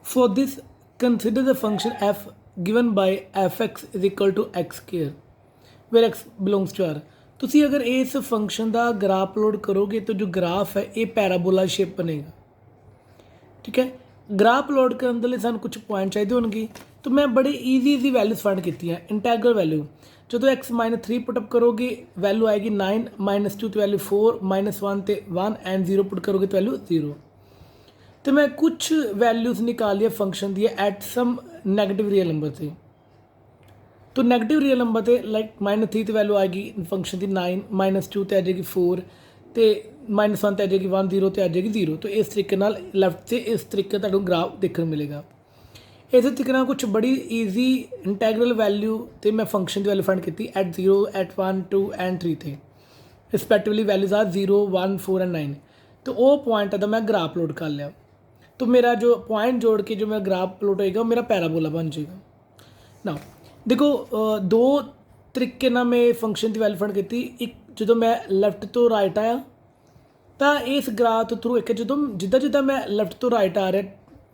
For this, consider the function f given by fx is equal to x square where x belongs to r। ਤੁਸੀਂ अगर इस function का graph plot करोगे तो जो graph है ये पैराबोला शेप बनेगा। ठीक है, ग्राफ प्लॉट करने के लिए सानू कुछ पॉइंट चाहिए होंगे, तो मैं बड़े ईजी वैल्यूज फाइंड की हैं। इंटैग्रल वैल्यू जो एक्स -3 पुटअप करोगे वैल्यू आएगी 9, -2 तो वैल्यू 4, -1 तो 1 एंड 0 पुट करोगे तो वैल्यू 0। तो मैं कुछ वैल्यूज निकाल लिया फंक्शन दी at some negative real number से। तो नैगेटिव रियल नंबर से लाइक -3 तो वैल्यू आएगी फंक्शन की 9, -2 तो आ जाएगी 4, तो -1 तो आ जाएगी 1, 0 तो आ जाएगी 0। तो इस तरीके नाल लैफ्ट से इस तरीके तुहानू ग्राफ देखने मिलेगा। इस तरीके कुछ बड़ी ईजी इंटैग्रल वैल्यू तो मैं फंक्शन की वैल्यू फाइंड की एट 0, एट 1, 2 एंड 3 थे रिस्पैक्टिवली वैल्यूज आ 0, 1, 4 एंड 9। तो वो पॉइंट का मैं ग्राफ प्लॉट कर लिया। तो मेरा जो पॉइंट जोड़ के जो मेरा ग्राफ प्लॉट होएगा मेरा पैराबोला बन जाएगा। ना देखो दो तरीके ना मैं फंक्शन की वैल्यू फाइंड की। एक जो मैं लैफ्ट तो राइट आया तो इस ग्राफ तो थ्रू एक जो जिदा जिदा मैं लैफ्ट तो राइट आ रहा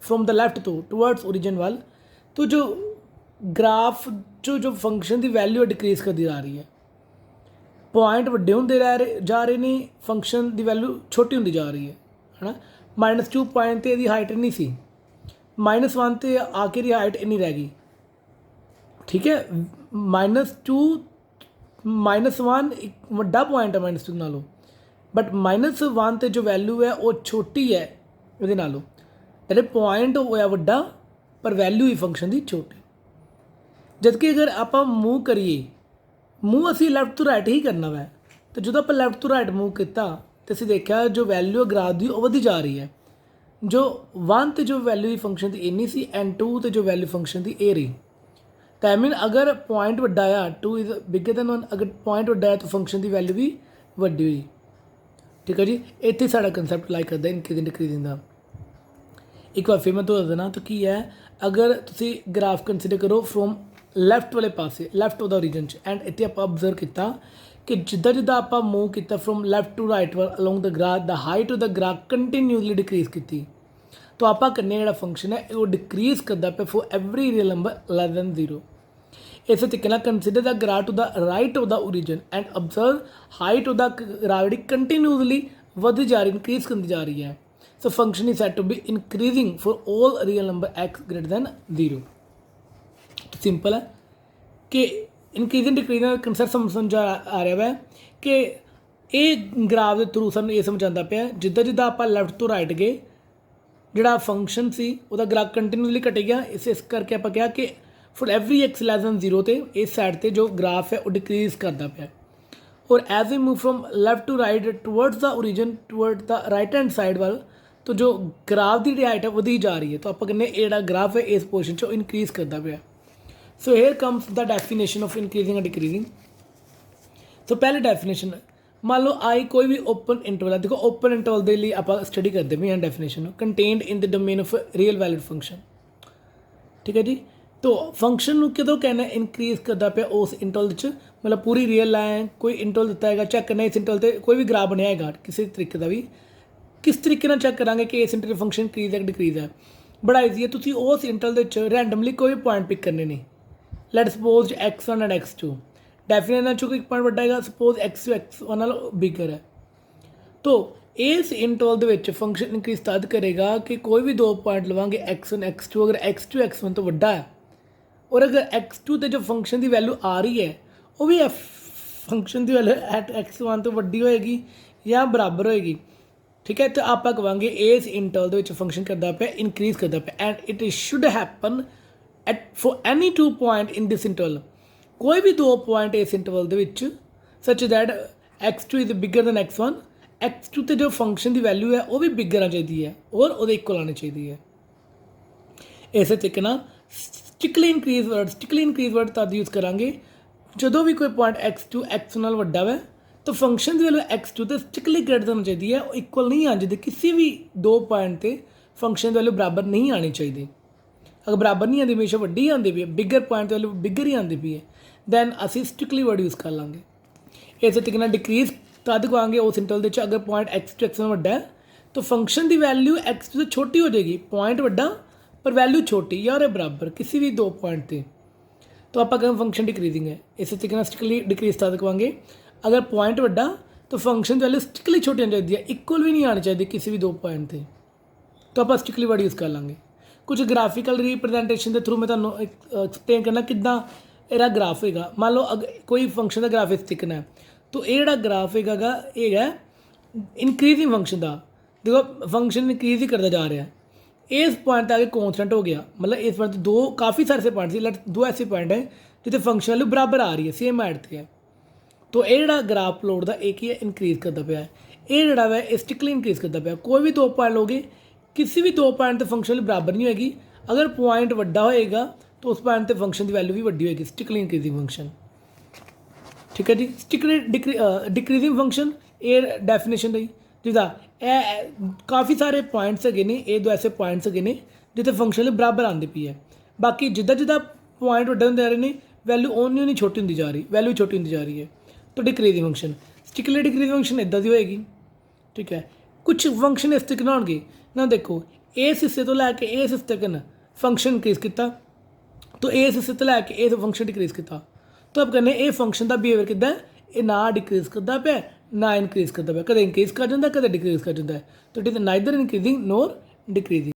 फ्रॉम द लैफ्ट तो टूवर्ड्स ओरिजिन वाल, तो जो ग्राफ जो फंक्शन की वैल्यू डिक्रीज करती जा रही है। पॉइंट वड्डे होंदे जा रहे हैं, फंक्शन की वैल्यू छोटी होंदी जा रही है ना। -2 पॉइंट तो यदी हाइट इन्नी सी, -1 तो आके यदी हाइट इन्नी रह गई। ठीक है, -2 -1 एक वड्डा पॉइंट है -2 नालों, बट -1 तो जो वैल्यू है वो छोटी है ये नालों। तेरे पॉइंट होया वड्डा पर वैल्यू ही फंक्शन की छोटी। जबकि अगर आप मूव करिए, मूव असी लैफ्ट टू राइट ही करना वै, तो जो आप लैफ्ट टू राइट मूव किया तो असीं देखा जो वैल्यू ग्राफ की वो वधी जा रही है। जो 1 तो जो वैल्यू फंक्शन की इन्नी सी एंड 2 तो जो वैल्यू फंक्शन की ए रही। तो आई मीन अगर पॉइंट वड्डा आ 2 इज बिगर दैन 1, अगर पॉइंट वड्डा है तो फंक्शन की वैल्यू भी वड्डी हुई। ठीक है जी, इत्थे साडा कंसैप्ट लाइक करदा इंक्रीजिंग डिक्रीजिंग का। एक बार फिर मैं तो देना तो की है, अगर तुसी ग्राफ कंसीडर करो फ्रॉम लैफ्ट वाले पासे, left of the origin and इतने आप ऑबजर्व किया कि जिदा जिदा आप मूव किया from left to right along the graph the height of the graph continuously decrease की। तो आप करने जो फंक्शन है वो डिक्रीज करता पे for every real number less than 0। इस तरीके consider the graph to the right of the origin and observe height of the graph जी कंटिन्यूसली वधी जा रही, इंक्रीज करती जा रही है। So function is set to be increasing for all real number x greater than 0। तो simple है कि इंक्रीजिंग डिक्रीजिंग कंसैप्ट समझ आ रहा है कि ये ग्राफ के थ्रू सू ये समझ आता पाया जिदा जिदा आप लैफ्ट तो राइट गए जोड़ा फंक्शन से वह ग्राफ कंटिन्यूसली घटे गया। इस करके आप कहा कि for every x lace than 0 तो इस साइड पर जो ग्राफ है वो डिक्रीज करता पाया। और as a move from left to right towards the origin toward the right hand side वाल, तो जो ग्राफ की हाइट है वधी जा रही है। तो आप कहने ये ग्राफ है इस पोर्शन से इनक्रीज करता पाया। So here comes the definition of increasing and decreasing. तो पहले डेफिनेशन मान लो आई कोई भी ओपन इंटरवल है। देखो ओपन इंटरवल के लिए आप स्टडी करते भी हैं definition contained in the domain of real valid function. ठीक है जी, तो फंक्शन कदों कहना इनक्रीज करता पाया उस इंटरवल मतलब पूरी रियल लाइन कोई इंटरवल दिता है चेक करना इस इंटरवल से कोई भी ग्राफ बनया है किसी तरीके का भी किस तरीके चेक करा कि इस इंटरवल फंक्शन इंक्रीज है डिक्रीज है। बड़ा ईजी है, तुम उस इंटरवल रैंडमली कोई भी पॉइंट पिक करने नहीं। Let suppose x1 and x2 definition चूँकि एक पॉइंट वड्डा है, सपोज x2 x1 नालों बिगर है। तो इस इंटरवल के फंक्शन इंक्रीज तद करेगा कि कोई भी दो पॉइंट लवांगे x1 x2, अगर x2 x1 तो वड्डा है और अगर x2 तो जो फंक्शन की वैल्यू आ रही है वो भी फंक्शन की वैल्यू एट x1 तो वड्डी होएगी या बराबर होएगी। ठीक है, तो आप कहेंगे इस इंटरवल के फंक्शन करता पाया इंक्रीज करता पाया and it should happen at for any 2 point in this interval. कोई भी 2 पॉइंट इस इंटरवल के such that x2 is bigger than x1, x2 तो जो फंक्शन की वैल्यू है वो भी बिगर आनी चाहिए और वो इक्वल आनी चाहिए। इस तरीके स्टिकली इंक्रीज वर्ड तद यूज़ करांगे जो भी कोई पॉइंट x2 x1 नाल वड्डा है तो फंक्शन की वैल्यू x2 तो स्टिकली ग्रेटर होनी चाहिए है, इक्वल नहीं आनी चाहिए। किसी भी 2 पॉइंट पर फंक्शन की वैल्यू बराबर नहीं आनी चाहिए। अगर बराबर नहीं आती हमेशा वड्डी आती पी है, बिगर पॉइंट वैल्यू बिगर ही आती पी है, दैन असी स्टिकली वर्ड यूज़ कर लेंगे। इस तरीके डिक्रीज तद कहेंगे उस इंटरवल अगर पॉइंट x2 x1 वड्डा है तो फंक्शन की वैल्यू x2 से छोटी हो जाएगी। पॉइंट वड्डा पर वैल्यू छोटी या और बराबर किसी भी 2 पॉइंट थे तो आप कहें फंक्शन डिक्रीजिंग है। इस तरीके ਨਾਲ स्टिकली डिक्रीज तद कहेंगे अगर पॉइंट वड्डा तो फंक्शन की वैल्यू स्टिकली छोटी आनी चाहिए, इक्वल भी नहीं आनी चाहिए किसी भी 2 पॉइंट थे, तो आप स्टिकली वर्ड यूज़ कर लाँगे। कुछ ग्राफिकल रिप्रजेंटेशन के थ्रू मैं तुहानूं एक्सप्लेन करना किद्दां ਇਹਦਾ ग्राफ होगा। मान लो अगर कोई फंक्शन का ग्राफ इस तरीके है तो ये जो ग्राफ है इनक्रीजिंग फंक्शन का, देखो फंक्शन इनक्रीज ही करता जा रहा है, इस पॉइंट तक आगे कॉन्स्टेंट हो गया, मतलब इस पॉइंट दो काफ़ी सारे ऐसे पॉइंट से दो ऐसे पॉइंट है जितने फंक्शन वैल्यू बराबर आ रही है, सेम हाइट से है, तो ये जो ग्राफ प्लॉट का एक ही है इनक्रीज करता पाया, ये जोड़ा है स्टिकली इनक्रीज करता पाया। कोई भी 2 पॉइंट लोगे किसी भी 2 पॉइंट तो फंक्शन वैल्यू बराबर नहीं होगी, अगर पॉइंट वड्डा होएगा तो उस पॉइंट से फंक्शन की वैल्यू भी वड्डी होगी, स्टिकली इंक्रीजिंग फंक्शन। ठीक है जी। स्टिकली डिक्रीजिंग फंक्शन ये डेफिनेशन रही जिदा काफ़ी सारे पॉइंट्स है ने, ये 2 ऐसे पॉइंट्स है ने जितने फंक्शन बराबर आती पी है, बाकी जिदा जिदा पॉइंट वड्डे होंदे जा रहे हैं वैल्यू ओनी ओनी छोटी होती जा रही, वैल्यू छोटी होती जा रही है, तो डिक्रीजिंग फंक्शन। स्टिकली डिक्रीजिंग फंक्शन इदां दी होएगी। ठीक है। कुछ फंक्शन इस तरीके होंगे ना, देखो इस हिस्से तो लैके इस हिस्से तक फंक्शन इंक्रीज किया, तो इस हिस्से तो लैके इस फंक्शन डिक्रीज किया, तो आप कहने ये फंक्शन का बिहेवियर किदा है, ये ना डिक्रीज करता पे ना इनक्रीज करता पे, कदे इंक्रीज कर जाता कदे डिक्रीज कर जाता है, तो it is neither increasing NOR decreasing.